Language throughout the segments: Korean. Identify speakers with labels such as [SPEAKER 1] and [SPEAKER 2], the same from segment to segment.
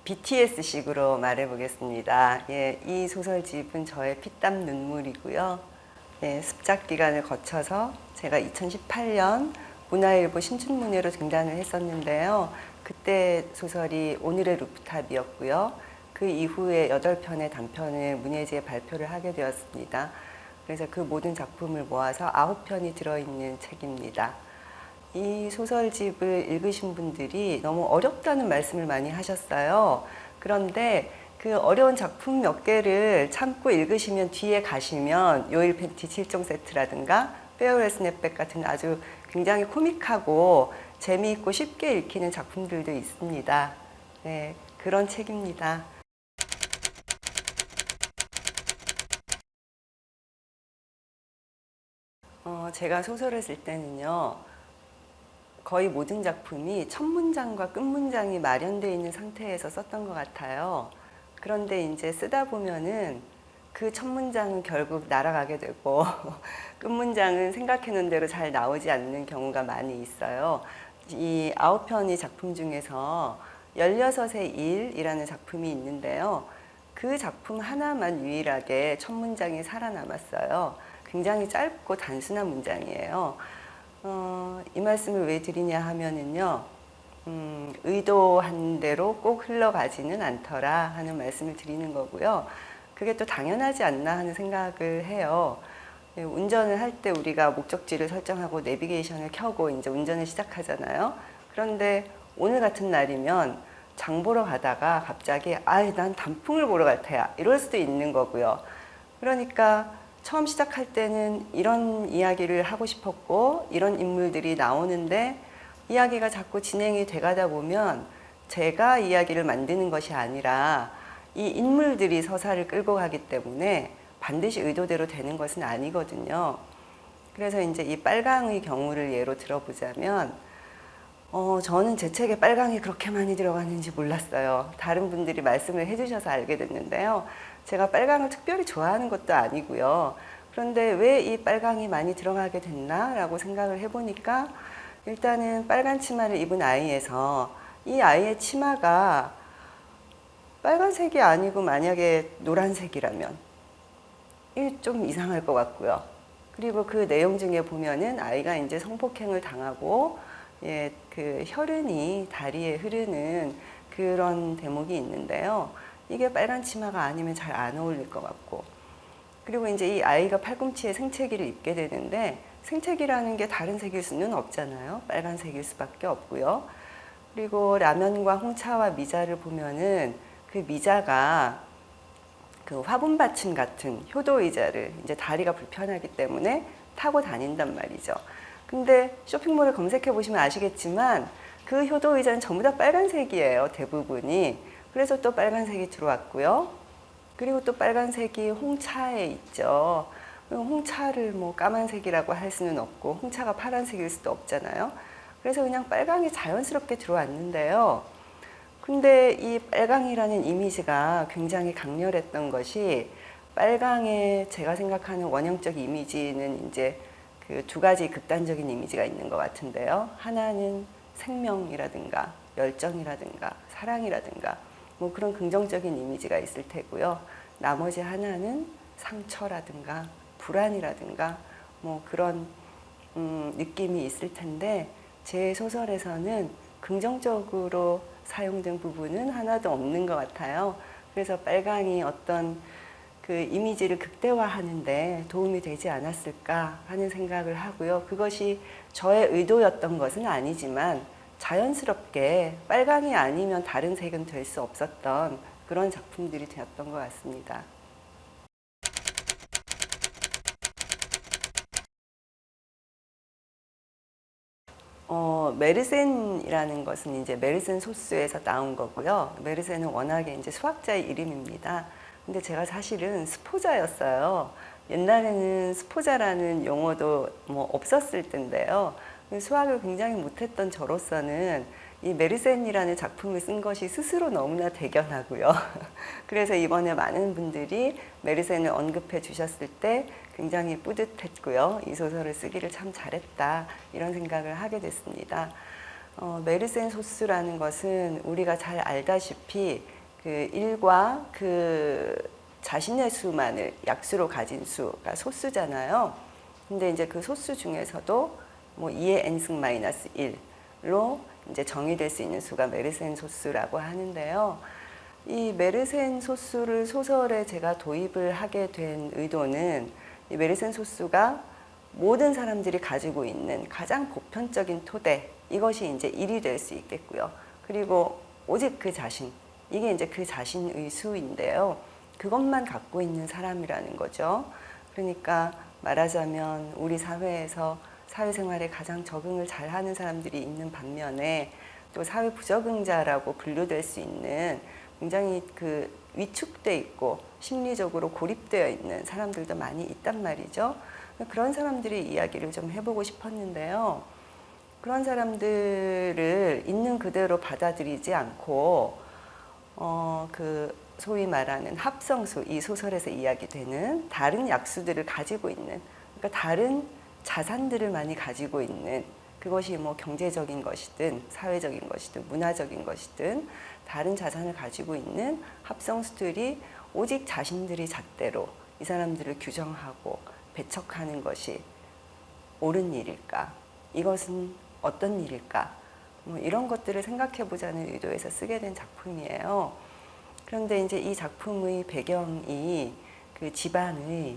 [SPEAKER 1] BTS식으로 말해보겠습니다. 예, 이 소설집은 저의 피땀 눈물이고요. 예, 습작 기간을 거쳐서 제가 2018년 문화일보 신춘문예로 등단을 했었는데요. 그때 소설이 오늘의 루프탑이었고요. 그 이후에 8편의 단편을 문예지에 발표를 하게 되었습니다. 그래서 그 모든 작품을 모아서 9편이 들어있는 책입니다. 이 소설집을 읽으신 분들이 너무 어렵다는 말씀을 많이 하셨어요. 그런데 그 어려운 작품 몇 개를 참고 읽으시면 뒤에 가시면 요일 팬티 7종 세트라든가 페어웰 스냅백 같은 아주 굉장히 코믹하고 재미있고 쉽게 읽히는 작품들도 있습니다. 네, 그런 책입니다. 제가 소설을 쓸 때는요, 거의 모든 작품이 첫 문장과 끝 문장이 마련되어 있는 상태에서 썼던 것 같아요. 그런데 이제 쓰다 보면은 그 첫 문장은 결국 날아가게 되고 끝 문장은 생각해 놓은 대로 잘 나오지 않는 경우가 많이 있어요. 이 9편의 작품 중에서 16의 일이라는 작품이 있는데요. 그 작품 하나만 유일하게 첫 문장이 살아남았어요. 굉장히 짧고 단순한 문장이에요. 이 말씀을 왜 드리냐 하면은요, 의도한 대로 꼭 흘러가지는 않더라 하는 말씀을 드리는 거고요. 그게 또 당연하지 않나 하는 생각을 해요. 운전을 할 때 우리가 목적지를 설정하고 내비게이션을 켜고 이제 운전을 시작하잖아요. 그런데 오늘 같은 날이면 장 보러 가다가 갑자기 난 단풍을 보러 갈 테야 이럴 수도 있는 거고요. 그러니까 처음 시작할 때는 이런 이야기를 하고 싶었고 이런 인물들이 나오는데 이야기가 자꾸 진행이 돼가다 보면 제가 이야기를 만드는 것이 아니라 이 인물들이 서사를 끌고 가기 때문에 반드시 의도대로 되는 것은 아니거든요. 그래서 이제 이 빨강의 경우를 예로 들어보자면 저는 제 책에 빨강이 그렇게 많이 들어가는지 몰랐어요. 다른 분들이 말씀을 해주셔서 알게 됐는데요. 제가 빨강을 특별히 좋아하는 것도 아니고요. 그런데 왜 이 빨강이 많이 들어가게 됐나? 라고 생각을 해보니까 일단은 빨간 치마를 입은 아이에서 이 아이의 치마가 빨간색이 아니고 만약에 노란색이라면 좀 이상할 것 같고요. 그리고 그 내용 중에 보면은 아이가 이제 성폭행을 당하고 그 혈흔이 다리에 흐르는 그런 대목이 있는데요. 이게 빨간 치마가 아니면 잘 안 어울릴 것 같고, 그리고 이제 이 아이가 팔꿈치에 생채기를 입게 되는데 생채기라는 게 다른 색일 수는 없잖아요. 빨간색일 수밖에 없고요. 그리고 라면과 홍차와 미자를 보면은 그 미자가 그 화분 받침 같은 효도 의자를 이제 다리가 불편하기 때문에 타고 다닌단 말이죠. 근데 쇼핑몰을 검색해 보시면 아시겠지만 그 효도 의자는 전부 다 빨간색이에요. 대부분이. 그래서 또 빨간색이 들어왔고요. 그리고 또 빨간색이 홍차에 있죠. 홍차를 뭐 까만색이라고 할 수는 없고 홍차가 파란색일 수도 없잖아요. 그래서 그냥 빨강이 자연스럽게 들어왔는데요. 근데 이 빨강이라는 이미지가 굉장히 강렬했던 것이, 빨강의 제가 생각하는 원형적 이미지는 이제 그 두 가지 극단적인 이미지가 있는 것 같은데요. 하나는 생명이라든가 열정이라든가 사랑이라든가 뭐 그런 긍정적인 이미지가 있을 테고요. 나머지 하나는 상처라든가 불안이라든가 뭐 그런 느낌이 있을 텐데, 제 소설에서는 긍정적으로 사용된 부분은 하나도 없는 것 같아요. 그래서 빨강이 어떤 그 이미지를 극대화하는데 도움이 되지 않았을까 하는 생각을 하고요. 그것이 저의 의도였던 것은 아니지만 자연스럽게 빨강이 아니면 다른 색은 될 수 없었던 그런 작품들이 되었던 것 같습니다. 메르센이라는 것은 이제 메르센 소스에서 나온 거고요. 메르센은 워낙에 이제 수학자의 이름입니다. 근데 제가 사실은 스포자였어요. 옛날에는 스포자라는 용어도 뭐 없었을 텐데요. 수학을 굉장히 못했던 저로서는 이 메르센이라는 작품을 쓴 것이 스스로 너무나 대견하고요. 그래서 이번에 많은 분들이 메르센을 언급해 주셨을 때 굉장히 뿌듯했고요. 이 소설을 쓰기를 참 잘했다 이런 생각을 하게 됐습니다. 메르센 소스라는 것은 우리가 잘 알다시피 그 일과 그 자신의 수만을 약수로 가진 수가 소수잖아요. 근데 이제 그 소수 중에서도 뭐 2의 n승 마이너스 1로 이제 정의될 수 있는 수가 메르센 소수라고 하는데요. 이 메르센 소수를 소설에 제가 도입을 하게 된 의도는 이 메르센 소수가 모든 사람들이 가지고 있는 가장 보편적인 토대, 이것이 이제 1이 될 수 있겠고요. 그리고 오직 그 자신, 이게 이제 그 자신의 수인데요. 그것만 갖고 있는 사람이라는 거죠. 그러니까 말하자면 우리 사회에서 사회생활에 가장 적응을 잘하는 사람들이 있는 반면에 또 사회 부적응자라고 분류될 수 있는 굉장히 그 위축돼 있고 심리적으로 고립되어 있는 사람들도 많이 있단 말이죠. 그런 사람들의 이야기를 좀 해보고 싶었는데요. 그런 사람들을 있는 그대로 받아들이지 않고 그 소위 말하는 합성수, 이 소설에서 이야기되는 다른 약수들을 가지고 있는, 그러니까 다른 자산들을 많이 가지고 있는, 그것이 뭐 경제적인 것이든 사회적인 것이든 문화적인 것이든 다른 자산을 가지고 있는 합성수들이 오직 자신들이 잣대로 이 사람들을 규정하고 배척하는 것이 옳은 일일까? 이것은 어떤 일일까? 뭐 이런 것들을 생각해 보자는 의도에서 쓰게 된 작품이에요. 그런데 이제 이 작품의 배경이 그 집안의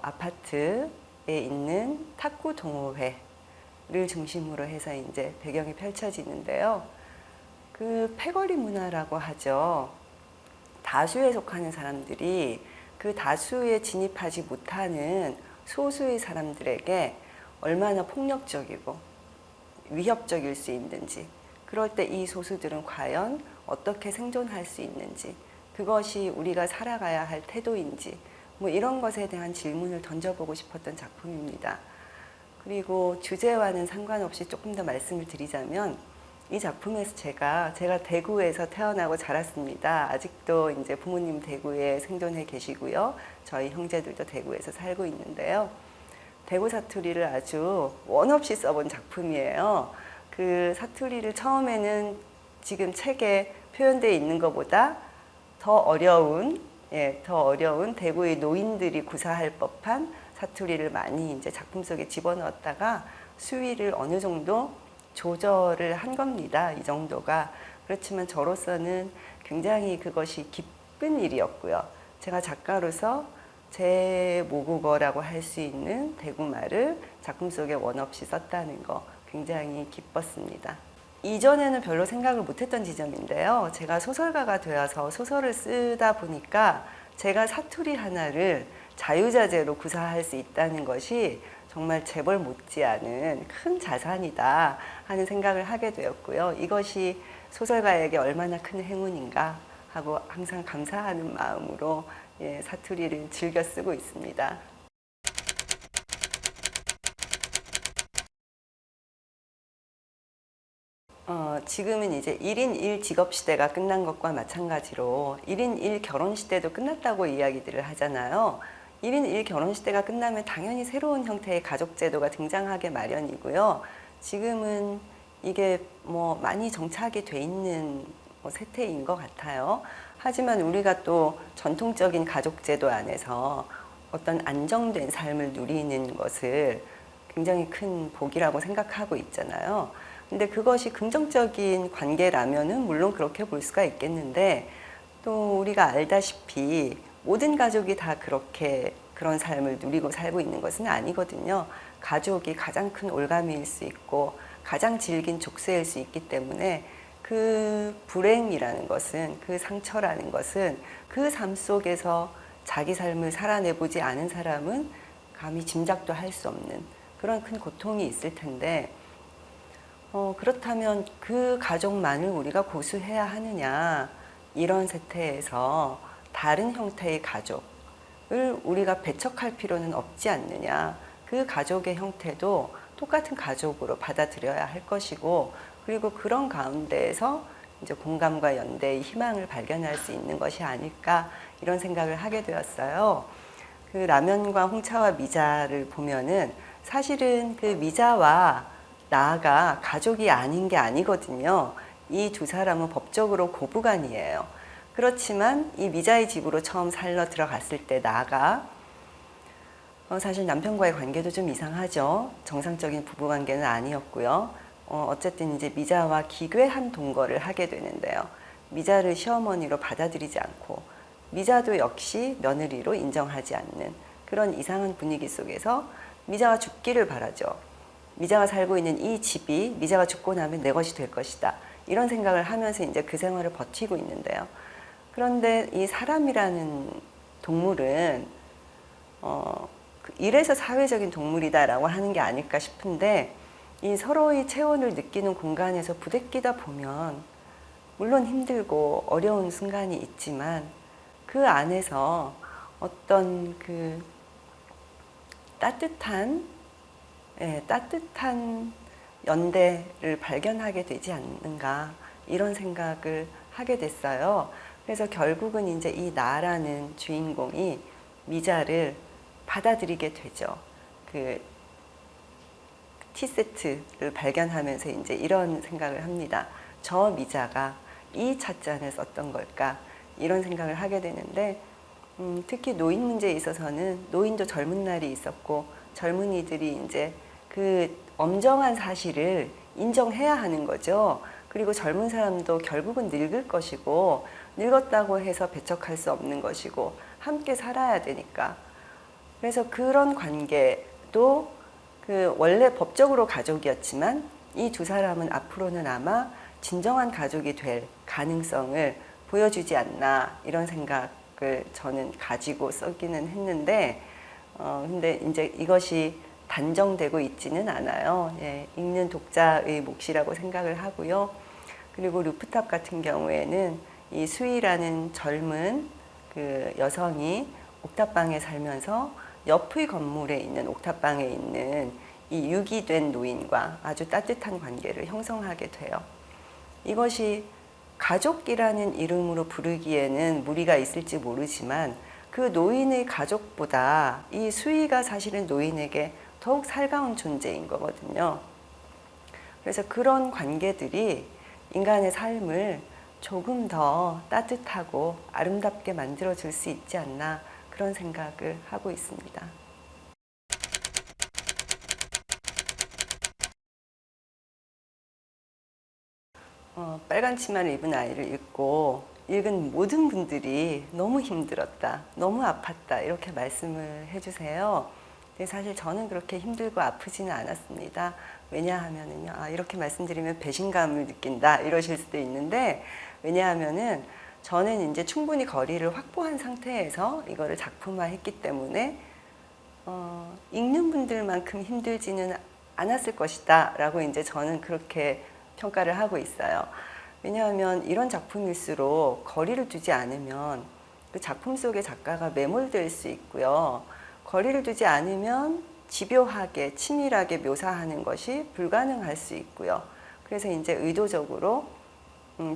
[SPEAKER 1] 아파트에 있는 탁구 동호회를 중심으로 해서 이제 배경이 펼쳐지는데요. 그 패거리 문화라고 하죠. 다수에 속하는 사람들이 그 다수에 진입하지 못하는 소수의 사람들에게 얼마나 폭력적이고 위협적일 수 있는지, 그럴 때 이 소수들은 과연 어떻게 생존할 수 있는지, 그것이 우리가 살아가야 할 태도인지, 뭐 이런 것에 대한 질문을 던져보고 싶었던 작품입니다. 그리고 주제와는 상관없이 조금 더 말씀을 드리자면, 이 작품에서 제가 대구에서 태어나고 자랐습니다. 아직도 이제 부모님 대구에 생존해 계시고요. 저희 형제들도 대구에서 살고 있는데요. 대구 사투리를 아주 원 없이 써본 작품이에요. 그 사투리를 처음에는 지금 책에 표현되어 있는 것보다 더 어려운 대구의 노인들이 구사할 법한 사투리를 많이 이제 작품 속에 집어넣었다가 수위를 어느 정도 조절을 한 겁니다. 이 정도가. 그렇지만 저로서는 굉장히 그것이 기쁜 일이었고요. 제가 작가로서 제 모국어라고 할 수 있는 대구말을 작품 속에 원 없이 썼다는 거 굉장히 기뻤습니다. 이전에는 별로 생각을 못했던 지점인데요. 제가 소설가가 되어서 소설을 쓰다 보니까 제가 사투리 하나를 자유자재로 구사할 수 있다는 것이 정말 재벌 못지않은 큰 자산이다 하는 생각을 하게 되었고요. 이것이 소설가에게 얼마나 큰 행운인가 하고 항상 감사하는 마음으로 사투리를 즐겨 쓰고 있습니다. 지금은 이제 1인 1 직업 시대가 끝난 것과 마찬가지로 1인 1 결혼 시대도 끝났다고 이야기들을 하잖아요. 1인 1 결혼 시대가 끝나면 당연히 새로운 형태의 가족 제도가 등장하게 마련이고요. 지금은 이게 뭐 많이 정착이 돼 있는 세태인 것 같아요. 하지만 우리가 또 전통적인 가족 제도 안에서 어떤 안정된 삶을 누리는 것을 굉장히 큰 복이라고 생각하고 있잖아요. 근데 그것이 긍정적인 관계라면은 물론 그렇게 볼 수가 있겠는데, 또 우리가 알다시피 모든 가족이 다 그런 삶을 누리고 살고 있는 것은 아니거든요. 가족이 가장 큰 올가미일 수 있고 가장 질긴 족쇄일 수 있기 때문에 그 불행이라는 것은, 그 상처라는 것은 그 삶 속에서 자기 삶을 살아내보지 않은 사람은 감히 짐작도 할 수 없는 그런 큰 고통이 있을 텐데, 그렇다면 그 가족만을 우리가 고수해야 하느냐, 이런 세태에서 다른 형태의 가족을 우리가 배척할 필요는 없지 않느냐, 그 가족의 형태도 똑같은 가족으로 받아들여야 할 것이고, 그리고 그런 가운데에서 이제 공감과 연대의 희망을 발견할 수 있는 것이 아닐까, 이런 생각을 하게 되었어요. 그 라면과 홍차와 미자를 보면은 사실은 그 미자와 나가 가족이 아닌 게 아니거든요. 이 두 사람은 법적으로 고부간이에요. 그렇지만 이 미자의 집으로 처음 살러 들어갔을 때 나가 사실 남편과의 관계도 좀 이상하죠. 정상적인 부부관계는 아니었고요. 어쨌든 이제 미자와 기괴한 동거를 하게 되는데요. 미자를 시어머니로 받아들이지 않고 미자도 역시 며느리로 인정하지 않는 그런 이상한 분위기 속에서 미자가 죽기를 바라죠. 미자가 살고 있는 이 집이 미자가 죽고 나면 내 것이 될 것이다. 이런 생각을 하면서 이제 그 생활을 버티고 있는데요. 그런데 이 사람이라는 동물은 이래서 사회적인 동물이다라고 하는 게 아닐까 싶은데 이 서로의 체온을 느끼는 공간에서 부대끼다 보면 물론 힘들고 어려운 순간이 있지만 그 안에서 어떤 그 따뜻한 연대를 발견하게 되지 않는가 이런 생각을 하게 됐어요. 그래서 결국은 이제 이 나라는 주인공이 미자를 받아들이게 되죠. 그 티세트를 발견하면서 이제 이런 생각을 합니다. 저 미자가 이 찻잔을 썼던 걸까? 이런 생각을 하게 되는데 특히 노인 문제에 있어서는 노인도 젊은 날이 있었고 젊은이들이 이제 그 엄정한 사실을 인정해야 하는 거죠. 그리고 젊은 사람도 결국은 늙을 것이고 늙었다고 해서 배척할 수 없는 것이고 함께 살아야 되니까. 그래서 그런 관계도 그 원래 법적으로 가족이었지만 이 두 사람은 앞으로는 아마 진정한 가족이 될 가능성을 보여주지 않나 이런 생각을 저는 가지고 쓰기는 했는데 근데 이제 이것이 단정되고 있지는 않아요. 예, 읽는 독자의 몫이라고 생각을 하고요. 그리고 루프탑 같은 경우에는 이 수희라는 젊은 그 여성이 옥탑방에 살면서 옆의 건물에 있는 옥탑방에 있는 이 유기된 노인과 아주 따뜻한 관계를 형성하게 돼요. 이것이 가족이라는 이름으로 부르기에는 무리가 있을지 모르지만 그 노인의 가족보다 이 수희가 사실은 노인에게 더욱 살가운 존재인 거거든요. 그래서 그런 관계들이 인간의 삶을 조금 더 따뜻하고 아름답게 만들어줄 수 있지 않나 그런 생각을 하고 있습니다. 빨간 치마를 입은 아이를 읽고 읽은 모든 분들이 너무 힘들었다, 너무 아팠다 이렇게 말씀을 해주세요. 근데 사실 저는 그렇게 힘들고 아프지는 않았습니다. 왜냐하면은요, 이렇게 말씀드리면 배신감을 느낀다 이러실 수도 있는데 왜냐하면은 저는 이제 충분히 거리를 확보한 상태에서 이거를 작품화했기 때문에 읽는 분들만큼 힘들지는 않았을 것이다 라고 이제 저는 그렇게 평가를 하고 있어요. 왜냐하면 이런 작품일수록 거리를 두지 않으면 그 작품 속의 작가가 매몰될 수 있고요. 거리를 두지 않으면 집요하게 치밀하게 묘사하는 것이 불가능할 수 있고요. 그래서 이제 의도적으로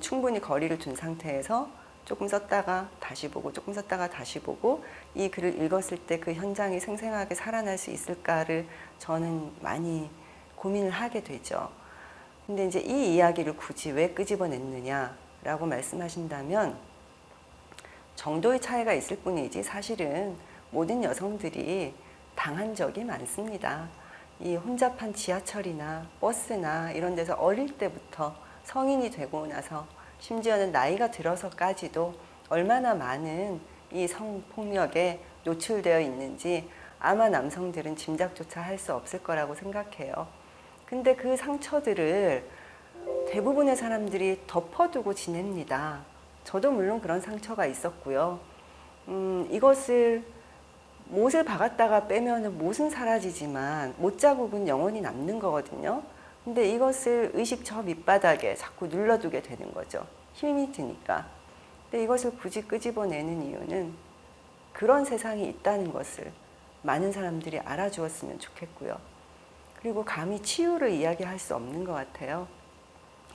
[SPEAKER 1] 충분히 거리를 둔 상태에서 조금 썼다가 다시 보고 조금 썼다가 다시 보고 이 글을 읽었을 때 그 현장이 생생하게 살아날 수 있을까를 저는 많이 고민을 하게 되죠. 근데 이제 이 이야기를 굳이 왜 끄집어냈느냐라고 말씀하신다면 정도의 차이가 있을 뿐이지 사실은 모든 여성들이 당한 적이 많습니다. 이 혼잡한 지하철이나 버스나 이런 데서 어릴 때부터 성인이 되고 나서 심지어는 나이가 들어서까지도 얼마나 많은 이 성폭력에 노출되어 있는지 아마 남성들은 짐작조차 할 수 없을 거라고 생각해요. 근데 그 상처들을 대부분의 사람들이 덮어두고 지냅니다. 저도 물론 그런 상처가 있었고요. 이것을 못을 박았다가 빼면 못은 사라지지만 못자국은 영원히 남는 거거든요. 근데 이것을 의식 저 밑바닥에 자꾸 눌러두게 되는 거죠. 힘이 드니까. 근데 이것을 굳이 끄집어내는 이유는 그런 세상이 있다는 것을 많은 사람들이 알아주었으면 좋겠고요. 그리고 감히 치유를 이야기할 수 없는 것 같아요.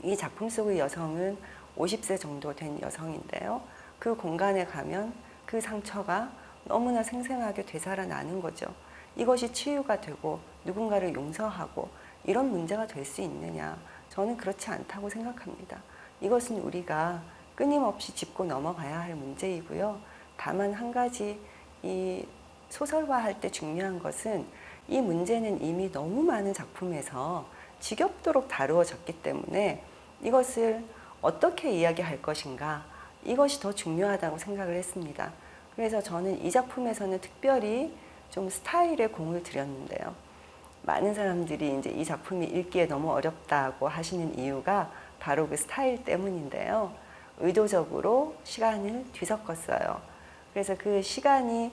[SPEAKER 1] 이 작품 속의 여성은 50세 정도 된 여성인데요. 그 공간에 가면 그 상처가 너무나 생생하게 되살아나는 거죠. 이것이 치유가 되고 누군가를 용서하고 이런 문제가 될 수 있느냐? 저는 그렇지 않다고 생각합니다. 이것은 우리가 끊임없이 짚고 넘어가야 할 문제이고요. 다만 한 가지 이 소설화할 때 중요한 것은 이 문제는 이미 너무 많은 작품에서 지겹도록 다루어졌기 때문에 이것을 어떻게 이야기할 것인가, 이것이 더 중요하다고 생각을 했습니다. 그래서 저는 이 작품에서는 특별히 좀 스타일에 공을 들였는데요. 많은 사람들이 이제 이 작품이 읽기에 너무 어렵다고 하시는 이유가 바로 그 스타일 때문인데요. 의도적으로 시간을 뒤섞었어요. 그래서 그 시간이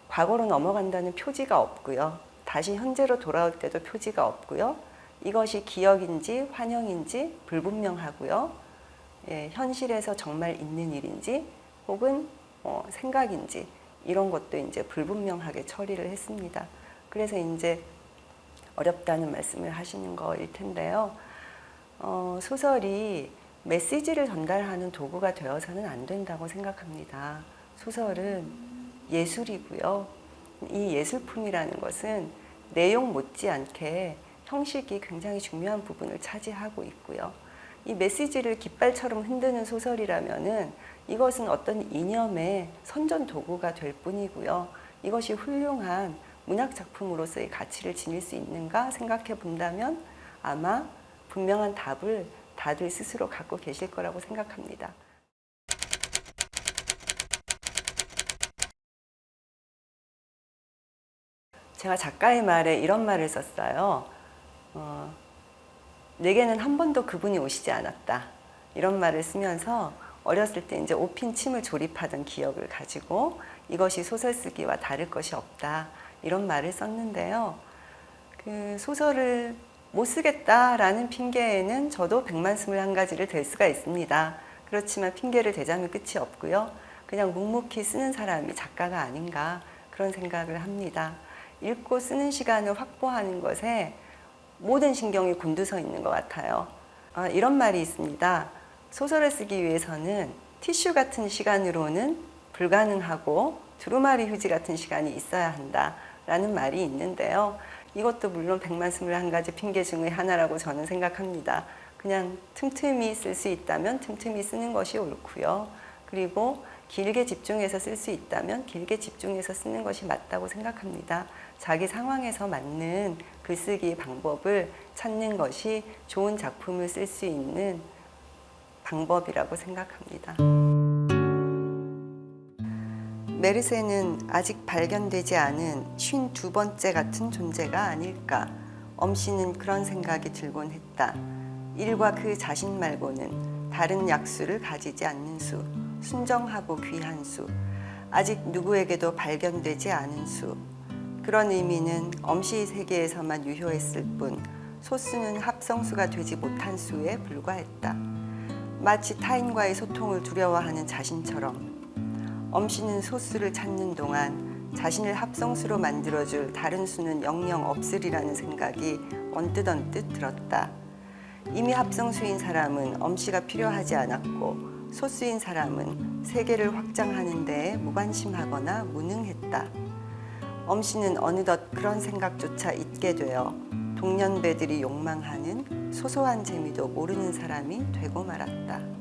[SPEAKER 1] 과거로 넘어간다는 표지가 없고요. 다시 현재로 돌아올 때도 표지가 없고요. 이것이 기억인지 환영인지 불분명하고요. 예, 현실에서 정말 있는 일인지 혹은 생각인지 이런 것도 이제 불분명하게 처리를 했습니다. 그래서 이제 어렵다는 말씀을 하시는 거일 텐데요. 소설이 메시지를 전달하는 도구가 되어서는 안 된다고 생각합니다. 소설은 예술이고요. 이 예술품이라는 것은 내용 못지않게 형식이 굉장히 중요한 부분을 차지하고 있고요. 이 메시지를 깃발처럼 흔드는 소설이라면은 이것은 어떤 이념의 선전 도구가 될 뿐이고요. 이것이 훌륭한 문학 작품으로서의 가치를 지닐 수 있는가 생각해 본다면 아마 분명한 답을 다들 스스로 갖고 계실 거라고 생각합니다. 제가 작가의 말에 이런 말을 썼어요. 내게는 한 번도 그분이 오시지 않았다. 이런 말을 쓰면서 어렸을 때 이제 옷핀 침을 조립하던 기억을 가지고 이것이 소설 쓰기와 다를 것이 없다. 이런 말을 썼는데요. 그 소설을 못 쓰겠다라는 핑계에는 저도 121가지를 댈 수가 있습니다. 그렇지만 핑계를 대자면 끝이 없고요. 그냥 묵묵히 쓰는 사람이 작가가 아닌가 그런 생각을 합니다. 읽고 쓰는 시간을 확보하는 것에 모든 신경이 곤두서 있는 것 같아요. 이런 말이 있습니다. 소설을 쓰기 위해서는 티슈 같은 시간으로는 불가능하고 두루마리 휴지 같은 시간이 있어야 한다라는 말이 있는데요. 이것도 물론 121가지 핑계 중의 하나라고 저는 생각합니다. 그냥 틈틈이 쓸 수 있다면 틈틈이 쓰는 것이 옳고요. 그리고 길게 집중해서 쓸 수 있다면 길게 집중해서 쓰는 것이 맞다고 생각합니다. 자기 상황에서 맞는 글쓰기 방법을 찾는 것이 좋은 작품을 쓸 수 있는 방법이라고 생각합니다. 메르세는 아직 발견되지 않은 52번째 같은 존재가 아닐까. 엄씨는 그런 생각이 들곤 했다. 일과 그 자신 말고는 다른 약수를 가지지 않는 수, 순정하고 귀한 수, 아직 누구에게도 발견되지 않은 수. 그런 의미는 엄씨의 세계에서만 유효했을 뿐 소수는 합성수가 되지 못한 수에 불과했다. 마치 타인과의 소통을 두려워하는 자신처럼 엄씨는 소수를 찾는 동안 자신을 합성수로 만들어줄 다른 수는 영영 없으리라는 생각이 언뜻 들었다. 이미 합성수인 사람은 엄씨가 필요하지 않았고 소수인 사람은 세계를 확장하는 데에 무관심하거나 무능했다. 엄씨는 어느덧 그런 생각조차 잊게 되어 동년배들이 욕망하는 소소한 재미도 모르는 사람이 되고 말았다.